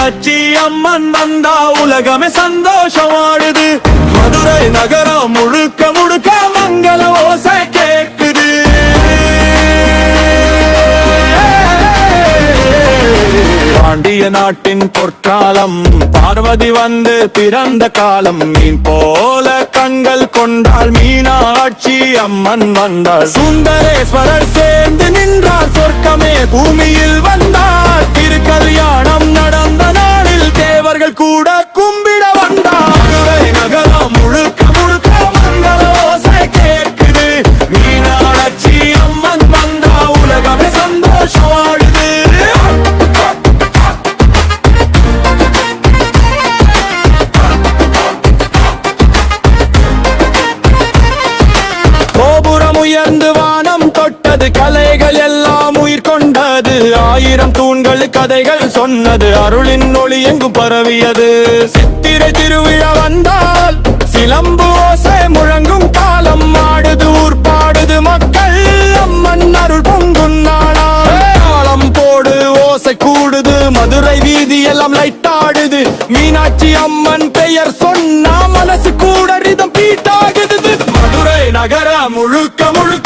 மீனாட்சி அம்மன் வந்தா உலகமே சந்தோஷமாடுது. மதுரை நகரம் முழுக்க முழுக்க மங்கள ஓசை கேக்குது. பாண்டிய நாட்டின் பொற்காலம், பார்வதி வந்து பிறந்த காலம். மீன் போல கண்கள் கொண்டாள் மீனாட்சி அம்மன் வந்தாள். சுந்தரேஸ்வரர் சேர்ந்து நின்றார், சொர்க்கமே பூமியில் வந்தார். திருக்கல்யாணம் நடந்த நாளில் தேவர்கள் கூட கும்பிட வந்தார். மதுரை நகரம் முழுக்க முழுக்க மங்கள ஓசை கேட்குது. மீனாட்சி அம்மன் வந்தா உலகமே சந்தோஷமாடுது. உயர்ந்து வானம் தொட்டது, கலைகள் எல்லாம் உயிர் கொண்டது. ஆயிரம் தூண்கள் கதைகள் சொன்னது, அருளின் ஒளி எங்கும் பரவியது. சித்திரை திருவிழா வந்தால் சிலம்பு ஓசை முழங்கும் காலம். ஆடுது ஊர் பாடுது மக்கள், அம்மன் அருள் பொங்கும் நாளா. காலம் போடு ஓசை கூடுது, மதுரை வீதி எல்லாம் லைட் ஆடுது. மீனாட்சி அம்மன் பெயர் சொன்னா மனசு கூட ரிதம் பீட்டாகுது. மதுரை நகர முழுக்க முழுக்க